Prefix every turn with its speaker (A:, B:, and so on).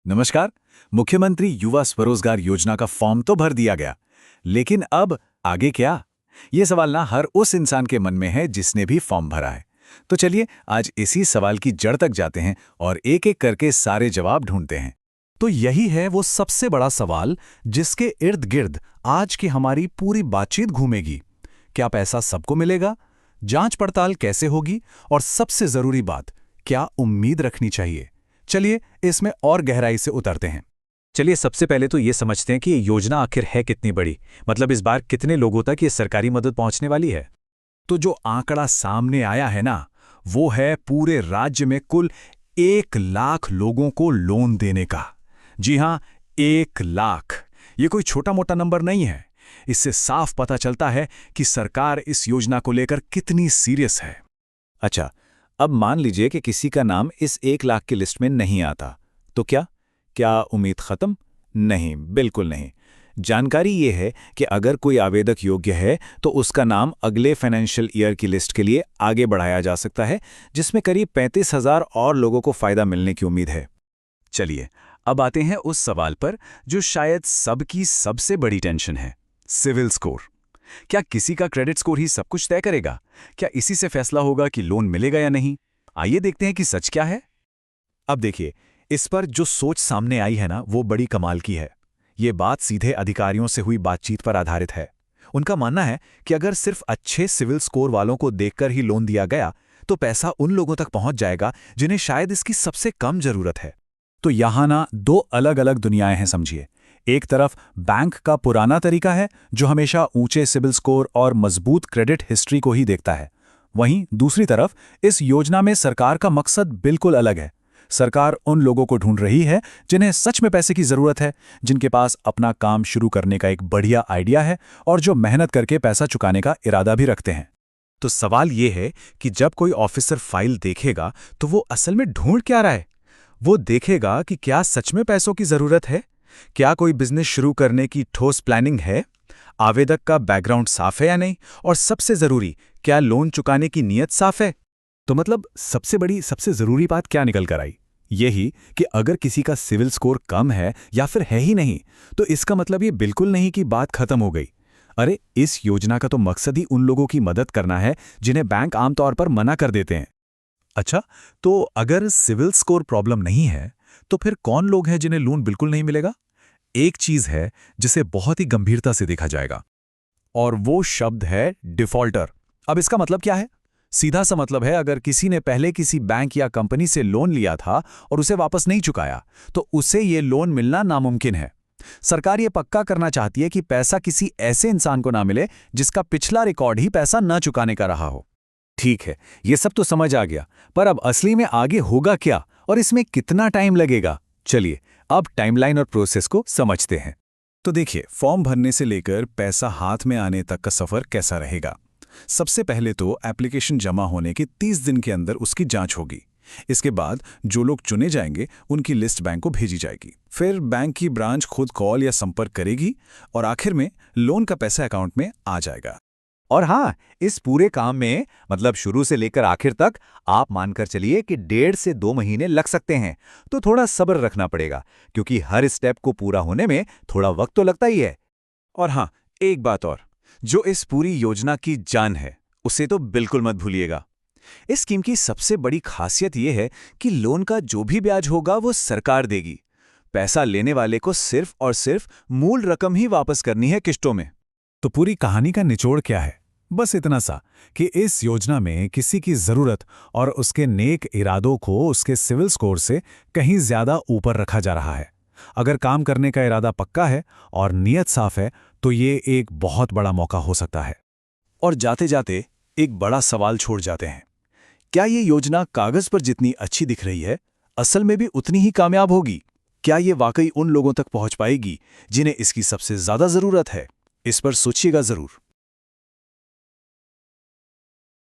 A: नमस्कार। मुख्यमंत्री युवा स्वरोजगार योजना का फॉर्म तो भर दिया गया, लेकिन अब आगे क्या? ये सवाल ना हर उस इंसान के मन में है जिसने भी फॉर्म भरा है। तो चलिए आज इसी सवाल की जड़ तक जाते हैं और एक-एक करके सारे जवाब ढूंढते हैं।
B: तो यही है वो सबसे बड़ा सवाल जिसके इर्द गिर्द आज की हमारी पूरी बातचीत घूमेगी। क्या पैसा सबको मिलेगा? जांच पड़ताल कैसे होगी? और सबसे जरूरी बात, क्या उम्मीद रखनी चाहिए? चलिए इसमें और गहराई से उतरते हैं।
C: चलिए सबसे पहले तो ये समझते हैं कि ये योजना आखिर है कितनी बड़ी। मतलब इस बार कितने लोगों तक ये सरकारी मदद पहुंचने वाली है।
A: तो जो आंकड़ा सामने आया है ना, वो है पूरे राज्य में कुल 1 लाख लोगों को लोन देने का। जी हाँ, 1 लाख। ये कोई छोटा मोटा नंबर नहीं है। इससे साफ पता चलता है कि सरकार इस योजना को लेकर कितनी सीरियस है।
C: अच्छा, अब मान लीजिए कि किसी का नाम इस 1 लाख की लिस्ट में नहीं आता, तो क्या क्या उम्मीद खत्म? नहीं, बिल्कुल नहीं। जानकारी ये है कि अगर कोई आवेदक योग्य है तो उसका नाम अगले फाइनेंशियल ईयर की लिस्ट के लिए आगे बढ़ाया जा सकता है, जिसमें करीब 35,000 और लोगों को फायदा मिलने की उम्मीद है।
A: चलिए अब आते हैं उस सवाल पर जो शायद सबकी सबसे बड़ी टेंशन है, सिविल स्कोर। क्या किसी का क्रेडिट स्कोर ही सब कुछ तय करेगा? क्या इसी से फैसला होगा कि लोन मिलेगा या नहीं? आइए देखते हैं कि सच क्या है। अब देखिए, इस पर जो सोच सामने आई है ना, वो बड़ी कमाल की है। ये बात सीधे अधिकारियों से हुई बातचीत पर आधारित है। उनका मानना है कि अगर सिर्फ अच्छे सिविल स्कोर वालों को देखकर ही लोन दिया गया तो पैसा उन लोगों तक पहुंच जाएगा जिन्हें शायद इसकी सबसे कम जरूरत है। तो यहां ना दो अलग अलग दुनियाएं हैं, समझिए। एक तरफ बैंक का पुराना तरीका है जो हमेशा ऊंचे सिबिल स्कोर और मजबूत क्रेडिट हिस्ट्री को ही देखता है। वहीं दूसरी तरफ इस योजना में सरकार का मकसद बिल्कुल अलग है। सरकार उन लोगों को ढूंढ रही है जिन्हें सच में पैसे की जरूरत है, जिनके पास अपना काम शुरू करने का एक बढ़िया आइडिया है और जो मेहनत करके पैसा चुकाने का इरादा भी रखते हैं। तो सवाल ये है कि जब कोई ऑफिसर फाइल देखेगा तो वो असल में ढूंढ क्या रहा है? वो देखेगा कि क्या सच में पैसों की जरूरत है, क्या कोई बिजनेस शुरू करने की ठोस प्लानिंग है, आवेदक का बैकग्राउंड साफ है या नहीं, और सबसे जरूरी, क्या लोन चुकाने की नीयत साफ है। तो मतलब सबसे जरूरी बात क्या निकल कर आई? यही कि अगर किसी का सिविल स्कोर कम है या फिर है ही नहीं, तो इसका मतलब ये बिल्कुल नहीं कि बात खत्म हो गई। अरे, इस योजना का तो मकसद ही उन लोगों की मदद करना है जिन्हें बैंक आमतौर पर मना कर देते हैं। अच्छा, तो अगर सिविल स्कोर प्रॉब्लम नहीं है, तो फिर कौन लोग हैं जिन्हें लोन बिल्कुल नहीं मिलेगा? एक चीज है जिसे बहुत ही गंभीरता से देखा जाएगा, और वो शब्द है डिफॉल्टर। अब इसका मतलब क्या है? सीधा सा मतलब है, अगर किसी ने पहले किसी बैंक या कंपनी से लोन लिया था और उसे वापस नहीं चुकाया, तो उसे ये लोन मिलना नामुमकिन है। सरकार ये पक्का करना चाहती है कि पैसा किसी ऐसे इंसान को ना मिले जिसका पिछला रिकॉर्ड ही पैसा न चुकाने का रहा हो। ठीक है, ये सब तो समझ आ गया, पर अब असली में आगे होगा क्या और इसमें कितना टाइम लगेगा? चलिए अब टाइमलाइन और प्रोसेस को समझते हैं। तो देखिए, फॉर्म भरने से लेकर पैसा हाथ में आने तक का सफर कैसा रहेगा। सबसे पहले तो एप्लीकेशन जमा होने के 30 दिन के अंदर उसकी जांच होगी। इसके बाद जो लोग चुने जाएंगे उनकी लिस्ट बैंक को भेजी जाएगी। फिर बैंक की ब्रांच खुद कॉल या संपर्क करेगी और आखिर में लोन का पैसा अकाउंट में आ जाएगा।
C: और हाँ, इस पूरे काम में मतलब शुरू से लेकर आखिर तक आप मानकर चलिए कि 1.5 से 2 महीने लग सकते हैं। तो थोड़ा सब्र रखना पड़ेगा, क्योंकि हर स्टेप को पूरा होने में थोड़ा वक्त तो लगता ही है।
A: और हाँ, एक बात और, जो इस पूरी योजना की जान है, उसे तो बिल्कुल मत भूलिएगा। इस स्कीम की सबसे बड़ी खासियत यह है कि लोन का जो भी ब्याज होगा वो सरकार देगी। पैसा लेने वाले को सिर्फ और सिर्फ मूल रकम ही वापस करनी है किश्तों में। तो पूरी कहानी का निचोड़ क्या है? बस इतना सा कि इस योजना में किसी की जरूरत और उसके नेक इरादों को उसके सिविल स्कोर से कहीं ज्यादा ऊपर रखा जा रहा है। अगर काम करने का इरादा पक्का है और नीयत साफ है, तो ये एक बहुत बड़ा मौका हो सकता है। और जाते जाते एक बड़ा सवाल छोड़ जाते हैं, क्या ये योजना कागज पर जितनी अच्छी दिख रही है, असल में भी उतनी ही कामयाब होगी? क्या ये वाकई उन लोगों तक पहुंच पाएगी जिन्हें इसकी सबसे ज्यादा जरूरत है? इस पर सोचिएगा जरूर।